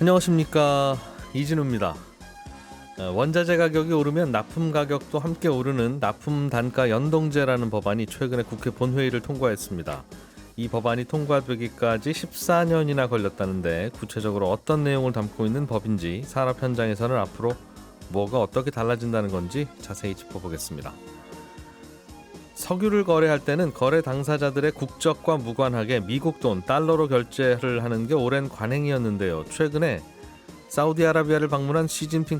안녕하십니까, 이진우입니다. 원자재 가격이 오르면 납품 가격도 함께 오르는 납품 단가 연동제라는 법안이 최근에 국회 본회의를 통과했습니다. 이 법안이 통과되기까지 14년이나 걸렸다는데 구체적으로 어떤 내용을 담고 있는 법인지, 산업 현장에서는 앞으로 뭐가 어떻게 달라진다는 건지 자세히 짚어보겠습니다. 석유를 거래할 때는 거래 당사자들의 국적과 무관하게 미국 돈, 달러로 결제를 하는 게 오랜 관행이었는데요. 최근에 사우디아라비아를 방문한 시진핑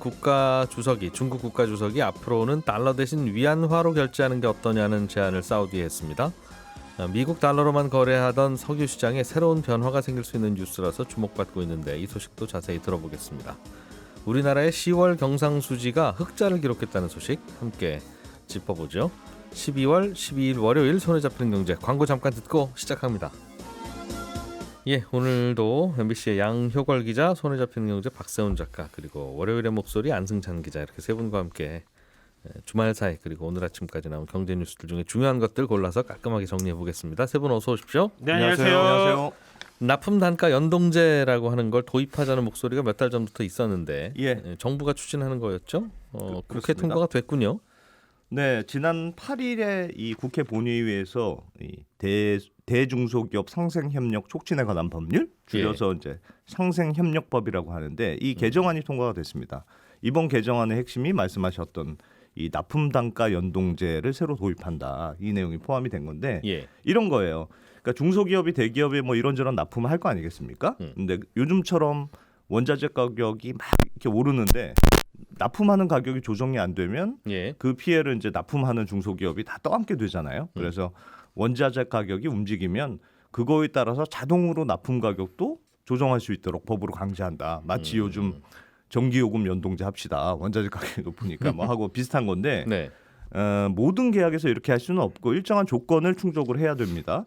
중국 국가주석이 앞으로는 달러 대신 위안화로 결제하는 게 어떠냐는 제안을 사우디에 했습니다. 미국 달러로만 거래하던 석유 시장에 새로운 변화가 생길 수 있는 뉴스라서 주목받고 있는데 이 소식도 자세히 들어보겠습니다. 우리나라의 10월 경상수지가 흑자를 기록했다는 소식 함께 짚어보죠. 12월 12일 월요일 손에 잡히는 경제, 광고 잠깐 듣고 시작합니다. 오늘도 MBC의 양효걸 기자, 손에 잡히는 경제 박세훈 작가, 그리고 월요일의 목소리 안승찬 기자, 이렇게 세 분과 함께 주말 사이 그리고 오늘 아침까지 나온 경제 뉴스들 중에 중요한 것들 골라서 깔끔하게 정리해 보겠습니다. 세 분 어서 오십시오. 네, 안녕하세요. 납품 단가 연동제라고 하는 걸 도입하자는 목소리가 몇 달 전부터 있었는데 정부가 추진하는 거였죠. 국회 통과가 됐군요. 네, 지난 8일에 이 국회 본회의에서 이 대중소기업 상생협력 촉진에 관한 법률, 줄여서 이제 상생협력법이라고 하는데 이 개정안이 통과가 됐습니다. 이번 개정안의 핵심이 말씀하셨던 이 납품 단가 연동제를 새로 도입한다, 이 내용이 포함이 된 건데 이런 거예요. 그러니까 중소기업이 대기업에 뭐 이런저런 납품을 할 거 아니겠습니까? 근데 요즘처럼 원자재 가격이 막 이렇게 오르는데 납품하는 가격이 조정이 안 되면 그 피해를 이제 납품하는 중소기업이 다 떠안게 되잖아요. 그래서 원자재 가격이 움직이면 그거에 따라서 자동으로 납품 가격도 조정할 수 있도록 법으로 강제한다. 마치 요즘 전기요금 연동제 합시다, 원자재 가격이 높으니까 뭐 하고 비슷한 건데 모든 계약에서 이렇게 할 수는 없고 일정한 조건을 충족을 해야 됩니다.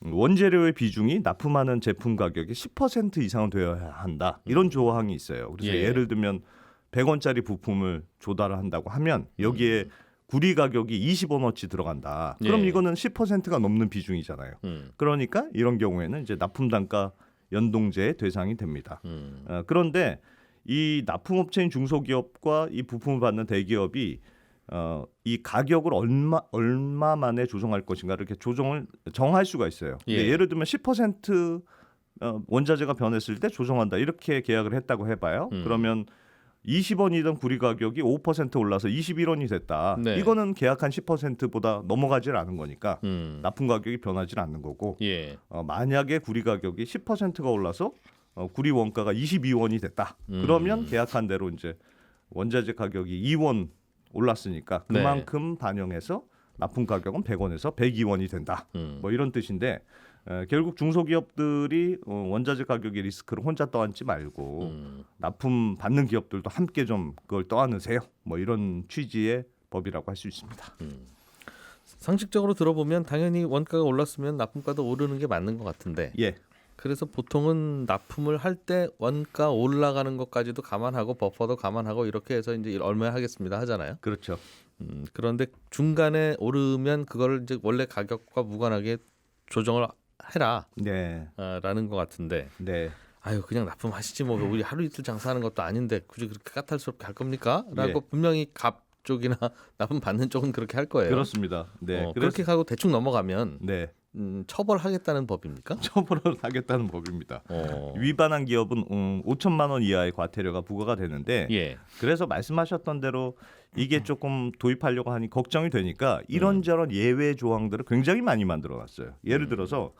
원재료의 비중이 납품하는 제품 가격의 10% 이상은 되어야 한다, 이런 조항이 있어요. 그래서 예를 들면 100원짜리 부품을 조달을 한다고 하면 여기에 구리 가격이 20원어치 들어간다. 그럼 이거는 10%가 넘는 비중이잖아요. 그러니까 이런 경우에는 이제 납품 단가 연동제의 대상이 됩니다. 그런데 이 납품업체인 중소기업과 이 부품을 받는 대기업이 이 가격을 얼마 만에 조정할 것인가를 이렇게 조정을 정할 수가 있어요. 예를 들면 10% 원자재가 변했을 때 조정한다, 이렇게 계약을 했다고 해봐요. 그러면 20원이던 구리 가격이 5% 올라서 21원이 됐다. 이거는 계약한 10%보다 넘어가질 않은 거니까 납품 가격이 변하지 않는 거고, 만약에 구리 가격이 10%가 올라서 구리 원가가 22원이 됐다. 그러면 계약한 대로 이제 원자재 가격이 2원 올랐으니까 그만큼 반영해서 납품 가격은 100원에서 102원이 된다. 뭐 이런 뜻인데 결국 중소기업들이 원자재 가격의 리스크를 혼자 떠안지 말고 납품 받는 기업들도 함께 좀 그걸 떠안으세요, 뭐 이런 취지의 법이라고 할 수 있습니다. 상식적으로 들어보면 당연히 원가가 올랐으면 납품가도 오르는 게 맞는 것 같은데 그래서 보통은 납품을 할 때 원가 올라가는 것까지도 감안하고 버퍼도 감안하고 이렇게 해서 이제 얼마에 하겠습니다 하잖아요. 그렇죠. 그런데 중간에 오르면 그걸 이제 원래 가격과 무관하게 조정을 해라 라는 것 같은데 아유 그냥 납품하시지 뭐 우리 하루 이틀 장사하는 것도 아닌데 굳이 그렇게 까탈스럽게 할 겁니까? 라고 분명히 갑 쪽이나 납품 받는 쪽은 그렇게 할 거예요. 그렇습니다. 그렇게 하고 대충 넘어가면 처벌하겠다는 법입니까? 처벌을 하겠다는 법입니다. 위반한 기업은 5천만 원 이하의 과태료가 부과가 되는데 그래서 말씀하셨던 대로 이게 조금 도입하려고 하니 걱정이 되니까 이런저런 예외 조항들을 굉장히 많이 만들어놨어요. 예를 들어서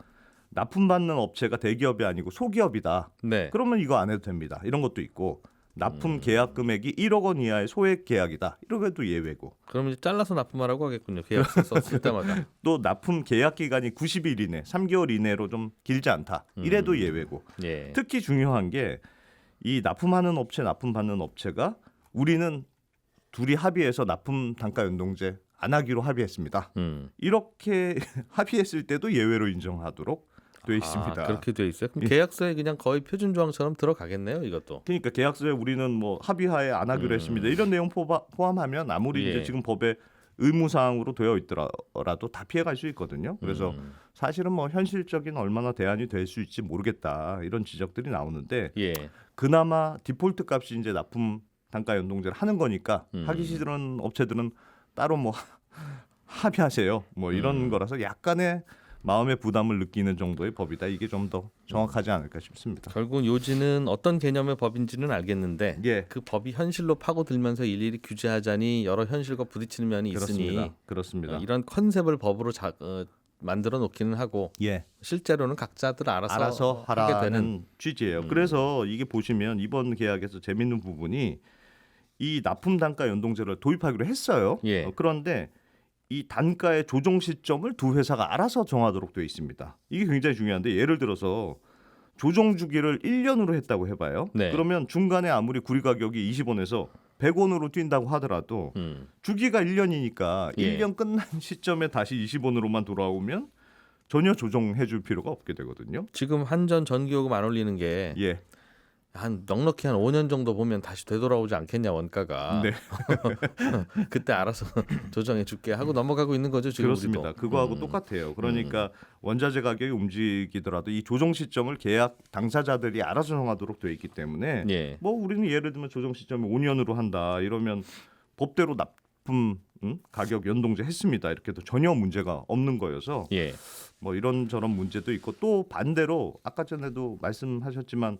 납품받는 업체가 대기업이 아니고 소기업이다. 그러면 이거 안 해도 됩니다. 이런 것도 있고, 납품 계약 금액이 1억 원 이하의 소액 계약이다, 이러게도 예외고. 그러면 이제 잘라서 납품하라고 하겠군요, 계약서 썼을 때마다. 또 납품 계약 기간이 90일 이내, 3개월 이내로 좀 길지 않다, 이래도 예외고. 특히 중요한 게 이 납품하는 업체, 납품받는 업체가 우리는 둘이 합의해서 납품 단가 연동제 안 하기로 합의했습니다, 이렇게 합의했을 때도 예외로 인정하도록 돼 있습니다. 그렇게 돼 있어요? 그럼 계약서에 그냥 거의 표준 조항처럼 들어가겠네요, 이것도. 그러니까 계약서에 우리는 뭐 합의하에 안 하기로 했습니다, 이런 내용 포함하면 아무리 이제 지금 법에 의무사항으로 되어 있더라도 다 피해갈 수 있거든요. 그래서 사실은 뭐 현실적인 얼마나 대안이 될 수 있지 모르겠다 이런 지적들이 나오는데 예. 그나마 디폴트 값이 이제 납품 단가 연동제를 하는 거니까 하기 싫은 업체들은 따로 뭐 합의하세요. 뭐 이런 거라서 약간의 마음의 부담을 느끼는 정도의 법이다. 이게 좀 더 정확하지 않을까 싶습니다. 결국은 요지는 어떤 개념의 법인지는 알겠는데 예. 그 법이 현실로 파고들면서 일일이 규제하자니 여러 현실과 부딪히는 면이 있으니 그렇습니다. 이런 컨셉을 법으로 만들어 놓기는 하고 예. 실제로는 각자들 알아서 하게 하라는 되는 취지예요. 그래서 이게 보시면 이번 계약에서 재밌는 부분이 이 납품 단가 연동제를 도입하기로 했어요. 예. 그런데 이 단가의 조정 시점을 두 회사가 알아서 정하도록 되어 있습니다. 이게 굉장히 중요한데 예를 들어서 조정 주기를 1년으로 했다고 해봐요. 네. 그러면 중간에 아무리 구리 가격이 20원에서 100원으로 뛴다고 하더라도 주기가 1년이니까 예. 1년 끝난 시점에 다시 20원으로만 돌아오면 전혀 조정해 줄 필요가 없게 되거든요. 지금 한전 전기요금 안 올리는 게 예. 한 넉넉히 한 5년 정도 보면 다시 되돌아오지 않겠냐 원가가. 네. 그때 알아서 조정해 줄게 하고 넘어가고 있는 거죠 지금. 그렇습니다. 우리도. 그거하고 똑같아요. 그러니까 원자재 가격이 움직이더라도 이 조정 시점을 계약 당사자들이 알아서 정하도록 되어 있기 때문에 예. 뭐 우리는 예를 들면 조정 시점을 5년으로 한다 이러면 법대로 납품 가격 연동제 했습니다. 이렇게도 전혀 문제가 없는 거여서 예. 뭐 이런저런 문제도 있고 또 반대로 아까 전에도 말씀하셨지만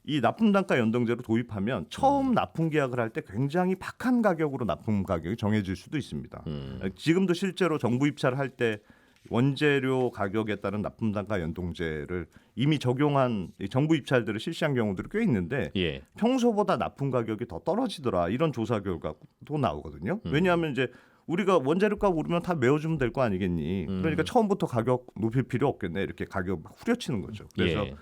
이 납품 단가 연동제로 도입하면 처음 납품 계약을 할 때 굉장히 박한 가격으로 납품 가격이 정해질 수도 있습니다. 지금도 실제로 정부 입찰을 할 때 원재료 가격에 따른 납품 단가 연동제를 이미 적용한 이 정부 입찰들을 실시한 경우들이 꽤 있는데 예. 평소보다 납품 가격이 더 떨어지더라 이런 조사 결과도 나오거든요. 왜냐하면 이제 우리가 원재료값 오르면 다 메워주면 될 거 아니겠니? 그러니까 처음부터 가격 높일 필요 없겠네 이렇게 가격 막 후려치는 거죠. 그래서 예.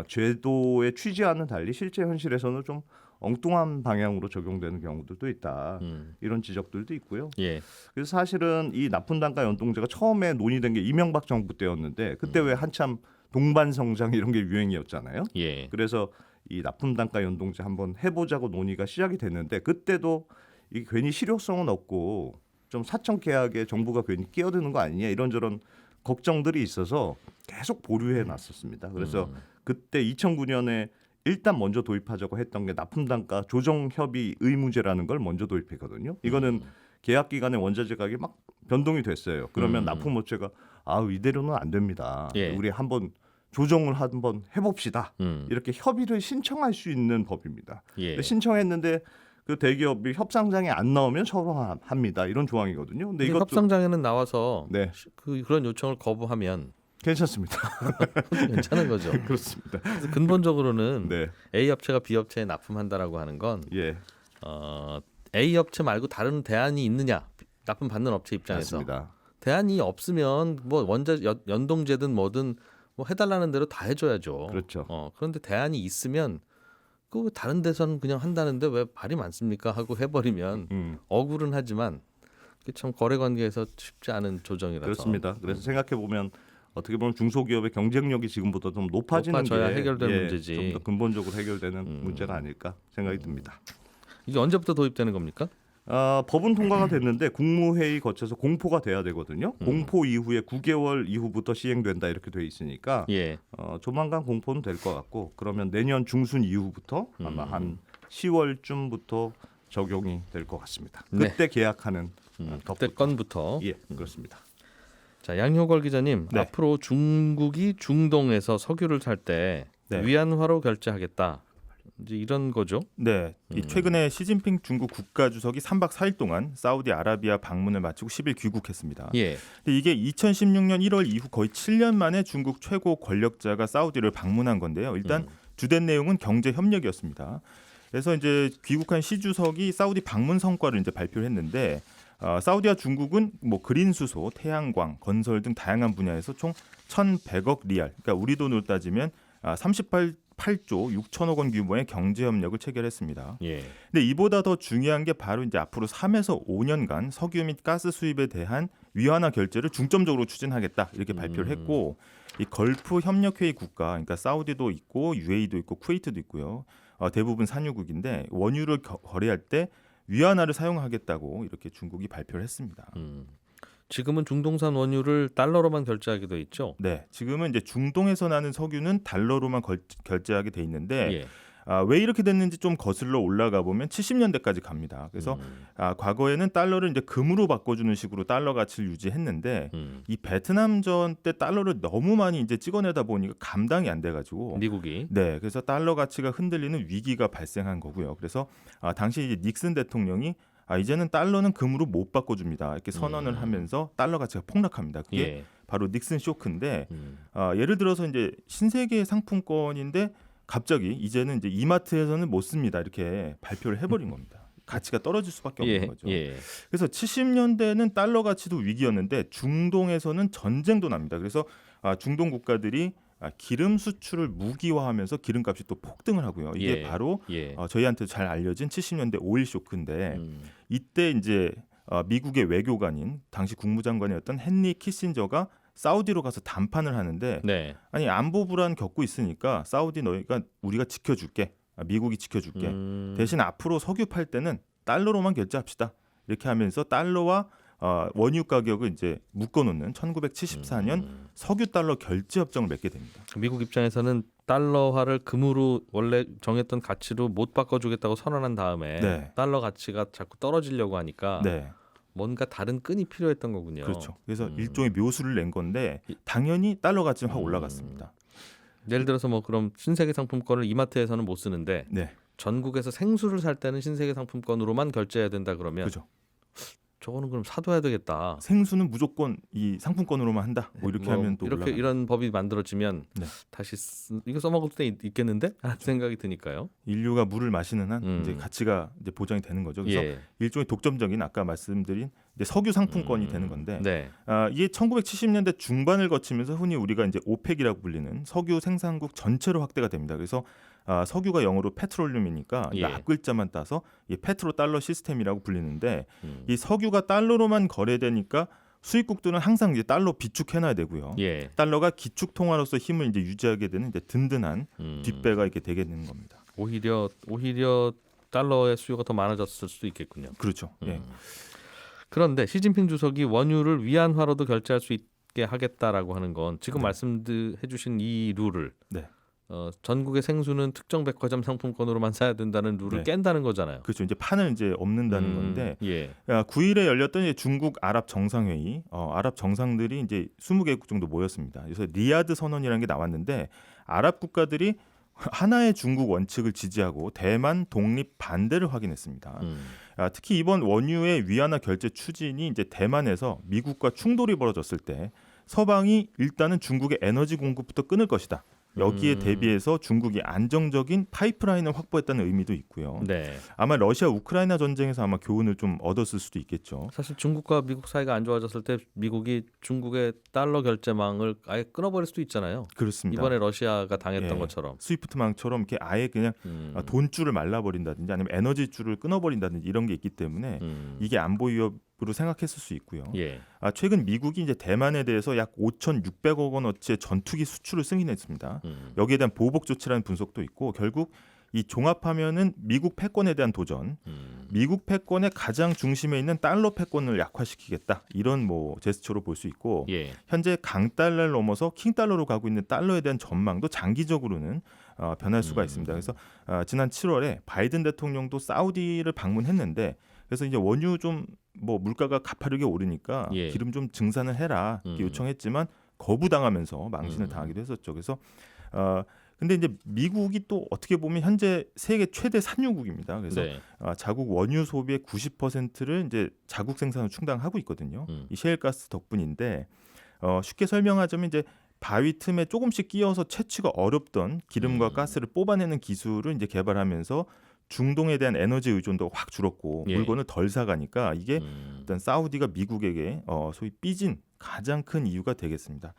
제도의 취지와는 달리 실제 현실에서는 좀 엉뚱한 방향으로 적용되는 경우들도 있다. 이런 지적들도 있고요. 예. 그래서 사실은 이 납품 단가 연동제가 처음에 논의된 게 이명박 정부 때였는데 그때 왜 한참 동반 성장 이런 게 유행이었잖아요. 예. 그래서 이 납품 단가 연동제 한번 해보자고 논의가 시작이 됐는데 그때도 이게 괜히 실효성은 없고 좀 사적 계약에 정부가 괜히 끼어드는 거 아니냐 이런저런 걱정들이 있어서 계속 보류해 놨었습니다. 그래서 그때 2009년에 일단 먼저 도입하자고 했던 게 납품 단가 조정 협의 의무제라는 걸 먼저 도입했거든요. 이거는 계약 기간에 원자재 가격이 막 변동이 됐어요. 그러면 납품업체가 이대로는 안 됩니다. 예. 우리 한번 조정을 한번 해봅시다. 이렇게 협의를 신청할 수 있는 법입니다. 예. 근데 신청했는데 그 대기업이 협상장에 안 나오면 처분합니다. 이런 조항이거든요. 근데 이것도 협상장에는 나와서 네. 그런 요청을 거부하면 괜찮습니다. 괜찮은 거죠. 그렇습니다. 그래서 근본적으로는 네. A 업체가 B 업체에 납품한다라고 하는 건 예. A 업체 말고 다른 대안이 있느냐 납품 받는 업체 입장에서 맞습니다. 대안이 없으면 뭐 연동제든 뭐든 뭐 해달라는 대로 다 해줘야죠. 그렇죠. 그런데 대안이 있으면 그 다른 데서는 그냥 한다는데 왜 발이 많습니까 하고 해버리면 억울은 하지만 그게 참 거래관계에서 쉽지 않은 조정이라서 그렇습니다. 그래서 생각해 보면 어떻게 보면 중소기업의 경쟁력이 지금보다 좀 높아지는 높아져야 게 해결되는 문제지. 좀 더 근본적으로 해결되는 문제가 아닐까 생각이 듭니다. 이게 언제부터 도입되는 겁니까? 법은 통과가 됐는데 국무회의 거쳐서 공포가 돼야 되거든요. 공포 이후에 9개월 이후부터 시행된다 이렇게 돼 있으니까 예. 조만간 공포는 될 것 같고 그러면 내년 중순 이후부터 아마 한 10월쯤부터 적용이 될 것 같습니다. 네. 그때 계약하는 그때 건부터. 예, 그렇습니다. 자, 양효걸 기자님, 네. 앞으로 중국이 중동에서 석유를 살 때 네. 위안화로 결제하겠다. 이제 이런 거죠. 네, 이 최근에 시진핑 중국 국가주석이 3박 4일 동안 사우디아라비아 방문을 마치고 10일 귀국했습니다. 예. 근데 이게 2016년 1월 이후 거의 7년 만에 중국 최고 권력자가 사우디를 방문한 건데요. 일단 주된 내용은 경제 협력이었습니다. 그래서 이제 귀국한 시 주석이 사우디 방문 성과를 이제 발표를 했는데 사우디와 중국은 뭐 그린 수소, 태양광, 건설 등 다양한 분야에서 총 1,100억 리알, 그러니까 우리 돈으로 따지면 38조 6천억 원 규모의 경제 협력을 체결했습니다. 예. 근데 이보다 더 중요한 게 바로 이제 앞으로 3에서 5년간 석유 및 가스 수입에 대한 위안화 결제를 중점적으로 추진하겠다 이렇게 발표를 했고 이 걸프 협력회의 국가, 그러니까 사우디도 있고 UAE도 있고 쿠웨이트도 있고요. 대부분 산유국인데 원유를 거래할 때 위안화를 사용하겠다고 이렇게 중국이 발표를 했습니다. 지금은 중동산 원유를 달러로만 결제하게 돼 있죠. 네, 지금은 이제 중동에서 나는 석유는 달러로만 결제하게 돼 있는데 예. 왜 이렇게 됐는지 좀 거슬러 올라가 보면 70년대까지 갑니다. 그래서 과거에는 달러를 이제 금으로 바꿔주는 식으로 달러 가치를 유지했는데 이 베트남전 때 달러를 너무 많이 이제 찍어내다 보니까 감당이 안 돼가지고 미국이 네, 그래서 달러 가치가 흔들리는 위기가 발생한 거고요. 그래서 당시 이제 닉슨 대통령이 이제는 달러는 금으로 못 바꿔줍니다. 이렇게 선언을 하면서 달러 가치가 폭락합니다. 그게 예. 바로 닉슨 쇼크인데 예를 들어서 이제 신세계 상품권인데 갑자기 이제는 이제 이마트에서는 못 씁니다. 이렇게 발표를 해버린 겁니다. 가치가 떨어질 수밖에 없는 예. 거죠. 예. 그래서 70년대는 달러 가치도 위기였는데 중동에서는 전쟁도 납니다. 그래서 중동 국가들이 기름 수출을 무기화하면서 기름값이 또 폭등을 하고요. 이게 예. 바로 예. 저희한테 잘 알려진 70년대 오일 쇼크인데 이때 이제 미국의 외교관인 당시 국무장관이었던 헨리 키신저가 사우디로 가서 담판을 하는데 네. 아니 안보 불안 겪고 있으니까 사우디 너희가 우리가 지켜줄게. 미국이 지켜줄게. 대신 앞으로 석유 팔 때는 달러로만 결제합시다. 이렇게 하면서 달러와 원유 가격을 이제 묶어놓는 1974년 석유 달러 결제 협정을 맺게 됩니다. 미국 입장에서는 달러화를 금으로 원래 정했던 가치로 못 바꿔주겠다고 선언한 다음에 네. 달러 가치가 자꾸 떨어지려고 하니까 네, 뭔가 다른 끈이 필요했던 거군요. 그렇죠. 그래서 일종의 묘수를 낸 건데 당연히 달러 가치는 확 올라갔습니다. 예를 들어서 뭐 그럼 신세계 상품권을 이마트에서는 못 쓰는데 네, 전국에서 생수를 살 때는 신세계 상품권으로만 결제해야 된다 그러면 그렇죠. 저거는 그럼 사둬야 되겠다. 생수는 무조건 이 상품권으로만 한다. 뭐 이렇게 하면 또 이렇게 올라가는. 이런 법이 만들어지면 네. 다시 이거 써먹을 때 있겠는데? 하는 생각이 드니까요. 인류가 물을 마시는 한 이제 가치가 이제 보장이 되는 거죠. 그래서 예. 일종의 독점적인 아까 말씀드린 이제 석유 상품권이 되는 건데 네. 이게 1970년대 중반을 거치면서 흔히 우리가 이제 오펙이라고 불리는 석유 생산국 전체로 확대가 됩니다. 그래서 석유가 영어로 페트롤륨이니까 예. 앞글자만 따서 이 페트로 달러 시스템이라고 불리는데 이 석유가 달러로만 거래되니까 수입국들은 항상 이제 달러 비축해놔야 되고요. 예. 달러가 기축 통화로서 힘을 이제 유지하게 되는 이제 든든한 뒷배가 이렇게 되게 되는 겁니다. 오히려 달러의 수요가 더 많아졌을 수도 있겠군요. 그렇죠. 예. 그런데 시진핑 주석이 원유를 위안화로도 결제할 수 있게 하겠다라고 하는 건 지금 네. 말씀해주신 이 룰을 네. 전국의 생수는 특정 백화점 상품권으로만 사야 된다는 룰을 네. 깬다는 거잖아요. 그렇죠. 이제 판을 이제 없는다는 건데 예. 9일에 열렸던 이제 중국 아랍 정상회의, 아랍 정상들이 이제 20개국 정도 모였습니다. 그래서 리야드 선언이라는 게 나왔는데 아랍 국가들이 하나의 중국 원칙을 지지하고 대만 독립 반대를 확인했습니다. 특히 이번 원유의 위안화 결제 추진이 이제 대만에서 미국과 충돌이 벌어졌을 때 서방이 일단은 중국의 에너지 공급부터 끊을 것이다. 여기에 대비해서 중국이 안정적인 파이프라인을 확보했다는 의미도 있고요. 네. 아마 러시아 우크라이나 전쟁에서 아마 교훈을 좀 얻었을 수도 있겠죠. 사실 중국과 미국 사이가 안 좋아졌을 때 미국이 중국의 달러 결제망을 아예 끊어버릴 수도 있잖아요. 그렇습니다. 이번에 러시아가 당했던 예. 것처럼. 스위프트망처럼 이렇게 아예 그냥 돈줄을 말라버린다든지 아니면 에너지줄을 끊어버린다든지 이런 게 있기 때문에 이게 안보 위협으로 생각했을 수 있고요. 예. 최근 미국이 이제 대만에 대해서 약 5,600억 원어치의 전투기 수출을 승인했습니다. 여기에 대한 보복 조치라는 분석도 있고 결국 이 종합하면은 미국 패권에 대한 도전, 미국 패권의 가장 중심에 있는 달러 패권을 약화시키겠다 이런 뭐 제스처로 볼 수 있고 예. 현재 강달러를 넘어서 킹달러로 가고 있는 달러에 대한 전망도 장기적으로는 변할 수가 있습니다. 그래서 지난 7월에 바이든 대통령도 사우디를 방문했는데 그래서 이제 원유 좀 뭐 물가가 가파르게 오르니까 예. 기름 좀 증산을 해라 이렇게 요청했지만 거부당하면서 망신을 당하기도 했었죠. 그래서 근데 이제 미국이 또 어떻게 보면 현재 세계 최대 산유국입니다. 그래서 네. 자국 원유 소비의 90%를 이제 자국 생산으로 충당하고 있거든요. 이 셰일가스 덕분인데 쉽게 설명하자면 이제 바위 틈에 조금씩 끼어서 채취가 어렵던 기름과 가스를 뽑아내는 기술을 이제 개발하면서 중동에 대한 에너지 의존도가 확 줄었고 예. 물건을 덜 사가니까 이게 일단 사우디가 미국에게 소위 삐진 가장 큰 이유가 되겠습니다.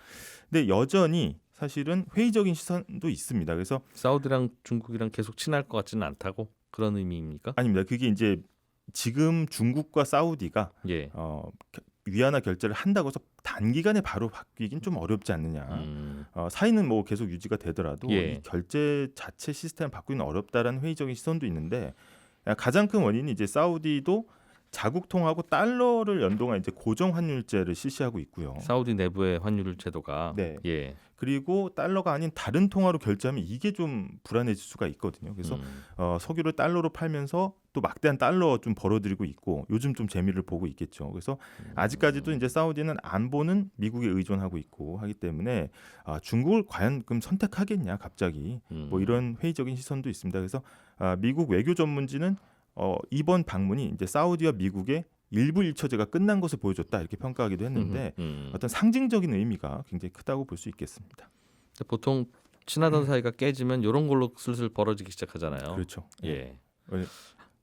근데 여전히 사실은 회의적인 시선도 있습니다. 그래서 사우디랑 중국이랑 계속 친할 것 같지는 않다고 그런 의미입니까? 아닙니다. 그게 이제 지금 중국과 사우디가 예. 위안화 결제를 한다고 해서 단기간에 바로 바뀌긴 좀 어렵지 않느냐. 사이는 뭐 계속 유지가 되더라도 예. 이 결제 자체 시스템을 바꾸기는 어렵다라는 회의적인 시선도 있는데 가장 큰 원인이 이제 사우디도 자국통하고 달러를 연동한 이제 고정 환율제를 실시하고 있고요. 사우디 내부의 환율 제도가 네. 예. 그리고 달러가 아닌 다른 통화로 결제하면 이게 좀 불안해질 수가 있거든요. 그래서 석유를 달러로 팔면서 또 막대한 달러 좀 벌어들이고 있고 요즘 좀 재미를 보고 있겠죠. 그래서 아직까지도 이제 사우디는 안보는 미국에 의존하고 있고 하기 때문에 중국을 과연 그럼 선택하겠냐 갑자기 뭐 이런 회의적인 시선도 있습니다. 그래서 미국 외교 전문지는 이번 방문이 이제 사우디와 미국의 일부 일처제가 끝난 것을 보여줬다 이렇게 평가하기도 했는데 어떤 상징적인 의미가 굉장히 크다고 볼 수 있겠습니다. 보통 친하던 사이가 깨지면 이런 걸로 슬슬 벌어지기 시작하잖아요. 그렇죠. 예. 네.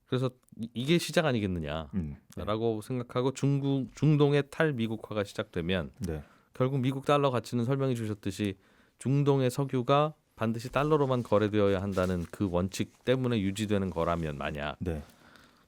그래서 이게 시작 아니겠느냐라고 네. 생각하고 중동의 탈미국화가 시작되면 네. 결국 미국 달러 가치는 설명해 주셨듯이 중동의 석유가 반드시 달러로만 거래되어야 한다는 그 원칙 때문에 유지되는 거라면 만약 네.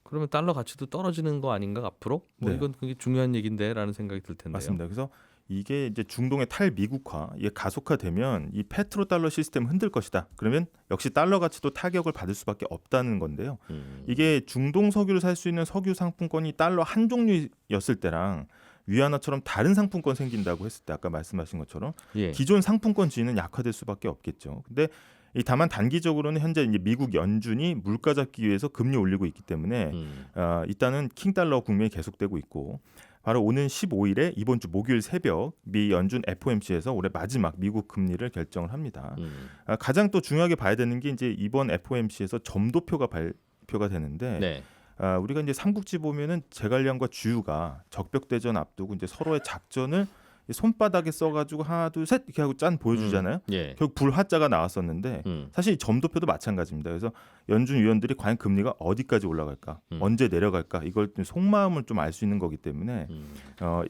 그러면 달러 가치도 떨어지는 거 아닌가 앞으로? 뭐 네. 이건 굉장히 중요한 얘기인데라는 생각이 들 텐데요. 맞습니다. 그래서 이게 이제 중동의 탈미국화 이게 가속화되면 이 페트로 달러 시스템 흔들 것이다. 그러면 역시 달러 가치도 타격을 받을 수밖에 없다는 건데요. 이게 중동 석유를 살 수 있는 석유 상품권이 달러 한 종류였을 때랑 위안화처럼 다른 상품권 생긴다고 했을 때 아까 말씀하신 것처럼 예. 기존 상품권 지위는 약화될 수밖에 없겠죠. 근데 다만 단기적으로는 현재 이제 미국 연준이 물가 잡기 위해서 금리 올리고 있기 때문에 일단은 킹달러 국면이 계속되고 있고 바로 오는 15일에 이번 주 목요일 새벽 미 연준 FOMC에서 올해 마지막 미국 금리를 결정을 합니다. 가장 또 중요하게 봐야 되는 게 이제 이번 FOMC에서 점도표가 발표가 되는데 네. 우리가 이제 삼국지 보면은 제갈량과 주유가 적벽대전 앞두고 이제 서로의 작전을 손바닥에 써가지고 하나 둘 셋 이렇게 하고 짠 보여주잖아요. 예. 결국 불화자가 나왔었는데 사실 이 점도표도 마찬가지입니다. 그래서 연준 위원들이 과연 금리가 어디까지 올라갈까, 언제 내려갈까 이걸 좀 속마음을 좀 알 수 있는 거기 때문에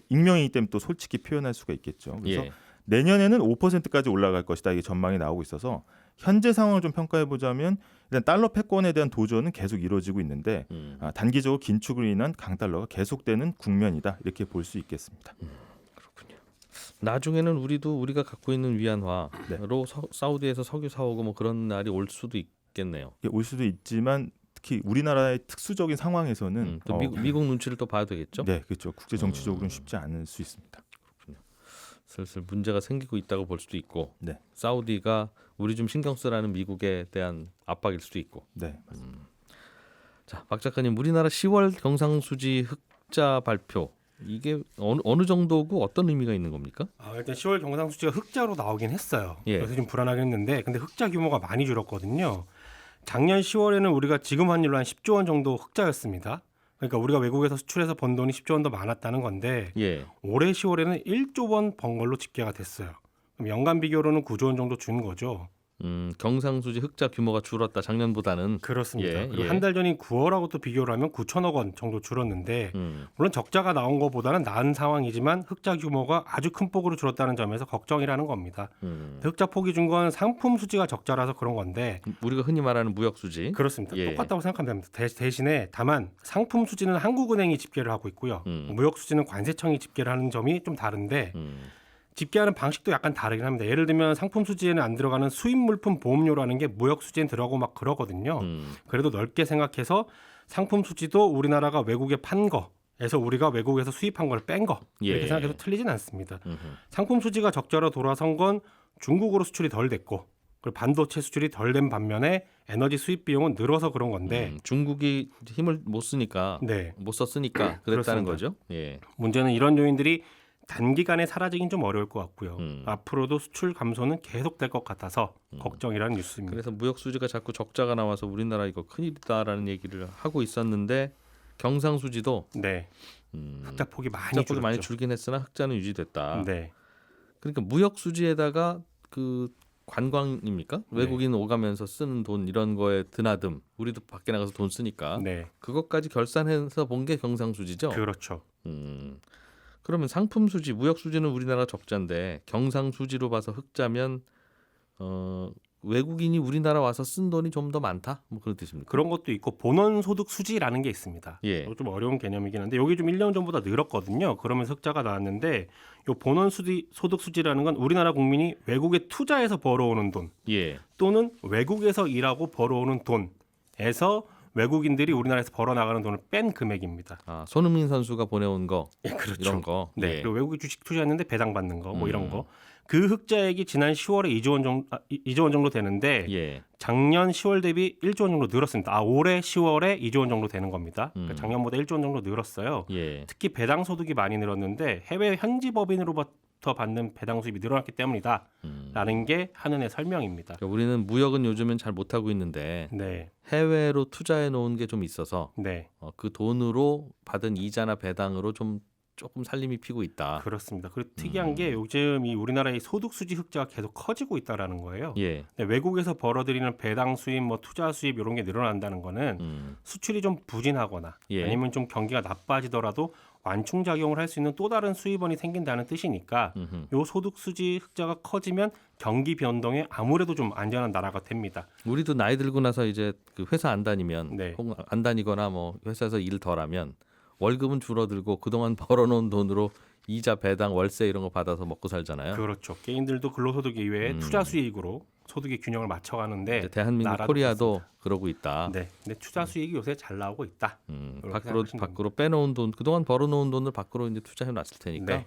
익명이기 때문에 또 솔직히 표현할 수가 있겠죠. 그래서 예. 내년에는 5%까지 올라갈 것이다 이게 전망이 나오고 있어서 현재 상황을 좀 평가해 보자면 일단 달러 패권에 대한 도전은 계속 이루어지고 있는데 단기적으로 긴축으로 인한 강달러가 계속되는 국면이다 이렇게 볼 수 있겠습니다. 나중에는 우리가 갖고 있는 위안화로 네. 사우디에서 석유 사오고 뭐 그런 날이 올 수도 있겠네요. 이게 올 수도 있지만 특히 우리나라의 특수적인 상황에서는 또 미국 눈치를 또 봐야 되겠죠. 네, 그렇죠. 국제 정치적으로는 쉽지 않을 수 있습니다. 슬슬 문제가 생기고 있다고 볼 수도 있고 네, 사우디가 우리 좀 신경 쓰라는 미국에 대한 압박일 수도 있고. 네, 맞습니다. 자, 박 작가님, 우리나라 10월 경상수지 흑자 발표 이게 어느 정도고 어떤 의미가 있는 겁니까? 일단 10월 경상수지가 흑자로 나오긴 했어요. 예. 그래서 좀 불안하긴 했는데 근데 흑자 규모가 많이 줄었거든요. 작년 10월에는 우리가 지금 환율로 한 10조 원 정도 흑자였습니다. 그러니까 우리가 외국에서 수출해서 번 돈이 10조 원 더 많았다는 건데 예. 올해 10월에는 1조 원 번 걸로 집계가 됐어요. 그럼 연간 비교로는 9조 원 정도 준 거죠. 경상수지 흑자 규모가 줄었다 작년보다는. 그렇습니다. 예, 그리고 예. 한 달 전인 9월하고 또 비교를 하면 9천억 원 정도 줄었는데 물론 적자가 나온 것보다는 나은 상황이지만 흑자 규모가 아주 큰 폭으로 줄었다는 점에서 걱정이라는 겁니다. 흑자 폭이 준 건 상품 수지가 적자라서 그런 건데 우리가 흔히 말하는 무역수지. 그렇습니다. 예. 똑같다고 생각하면 됩니다. 대신에 다만 상품 수지는 한국은행이 집계를 하고 있고요. 무역 수지는 관세청이 집계를 하는 점이 좀 다른데 집계하는 방식도 약간 다르긴 합니다. 예를 들면 상품 수지에는 안 들어가는 수입 물품 보험료라는 게 무역 수지엔 들어가고 막 그러거든요. 그래도 넓게 생각해서 상품 수지도 우리나라가 외국에 판 거에서 우리가 외국에서 수입한 걸 뺀 거 이렇게 예. 생각해도 틀리진 않습니다. 상품 수지가 적자로 돌아선 건 중국으로 수출이 덜 됐고 그리고 반도체 수출이 덜 된 반면에 에너지 수입 비용은 늘어서 그런 건데 중국이 힘을 못 쓰니까 네. 못 썼으니까 그랬다는 그렇습니다. 거죠. 예. 문제는 이런 요인들이 단기간에 사라지긴 좀 어려울 것 같고요. 앞으로도 수출 감소는 계속될 것 같아서 걱정이라는 뉴스입니다. 그래서 무역 수지가 자꾸 적자가 나와서 우리나라 이거 큰일이다라는 얘기를 하고 있었는데 경상수지도 네, 흑자 폭이 많이 흑자 폭이 줄었죠. 많이 줄긴 했으나 흑자는 유지됐다. 네, 그러니까 무역 수지에다가 그 관광입니까? 네. 외국인 오가면서 쓰는 돈 이런 거에 드나듦. 우리도 밖에 나가서 돈 쓰니까 네, 그것까지 결산해서 본 게 경상수지죠. 그렇죠. 그러면 상품 수지, 무역 수지는 우리나라 적자인데 경상 수지로 봐서 흑자면 외국인이 우리나라 와서 쓴 돈이 좀 더 많다? 뭐 그런 뜻입니까? 그런 것도 있고 본원 소득 수지라는 게 있습니다. 예. 좀 어려운 개념이긴 한데 여기 좀 1년 전보다 늘었거든요. 그러면서 흑자가 나왔는데 요 본원 소득 수지라는 건 우리나라 국민이 외국에 투자해서 벌어오는 돈 예. 또는 외국에서 일하고 벌어오는 돈에서 외국인들이 우리나라에서 벌어 나가는 돈을 뺀 금액입니다. 아, 손흥민 선수가 보내온 거 예, 그렇죠. 이런 거. 네. 예. 그리고 외국에 주식 투자했는데 배당 받는 거, 뭐 이런 거. 그 흑자액이 지난 10월에 2조 원 정도 되는데 예. 작년 10월 대비 1조 원 정도 늘었습니다. 아, 올해 10월에 2조 원 정도 되는 겁니다. 그러니까 작년보다 1조 원 정도 늘었어요. 예. 특히 배당 소득이 많이 늘었는데 해외 현지 법인으로부터 받는 배당 수입이 늘어났기 때문이다라는 게 한은의 설명입니다. 그러니까 우리는 무역은 요즘은 잘 못하고 있는데 네, 해외로 투자해 놓은 게 좀 있어서 네, 그 돈으로 받은 이자나 배당으로 좀 조금 살림이 피고 있다. 그렇습니다. 그리고 특이한 게 요즘 이 우리나라의 소득 수지 흑자가 계속 커지고 있다라는 거예요. 예. 네, 외국에서 벌어들이는 배당 수입, 뭐 투자 수입 이런 게 늘어난다는 거는 수출이 좀 부진하거나 예. 아니면 좀 경기가 나빠지더라도 완충 작용을 할 수 있는 또 다른 수입원이 생긴다는 뜻이니까 요 소득 수지 흑자가 커지면 경기 변동에 아무래도 좀 안전한 나라가 됩니다. 우리도 나이 들고 나서 이제 그 회사 안 다니면 네. 혹은 안 다니거나 뭐 회사에서 일 덜하면 월급은 줄어들고 그동안 벌어놓은 돈으로 이자, 배당, 월세 이런 거 받아서 먹고 살잖아요. 그렇죠. 개인들도 근로소득 이외에 투자 수익으로 소득의 균형을 맞춰가는데 이제 대한민국 나라도 코리아도 그렇습니다. 그러고 있다. 네, 근데 투자 수익이 요새 잘 나오고 있다. 이렇게 밖으로 생각하시면 밖으로 빼놓은 돈, 그동안 벌어놓은 돈을 밖으로 이제 투자해 놨을 테니까 네.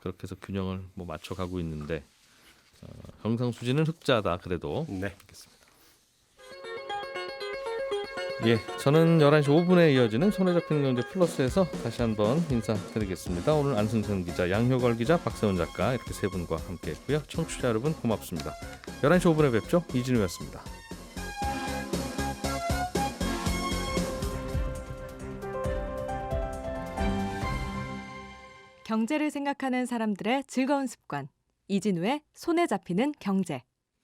그렇게 해서 균형을 뭐 맞춰가고 있는데 경상수지는 흑자다 그래도. 네. 예, 저는 11시 5분에 이어지는 손에 잡히는 경제 플러스에서 다시 한번 인사드리겠습니다. 오늘 안승선 기자, 양효걸 기자, 박세훈 작가 이렇게 세 분과 함께했고요. 청취자 여러분 고맙습니다. 11시 5분에 뵙죠. 이진우였습니다. 경제를 생각하는 사람들의 즐거운 습관. 이진우의 손에 잡히는 경제.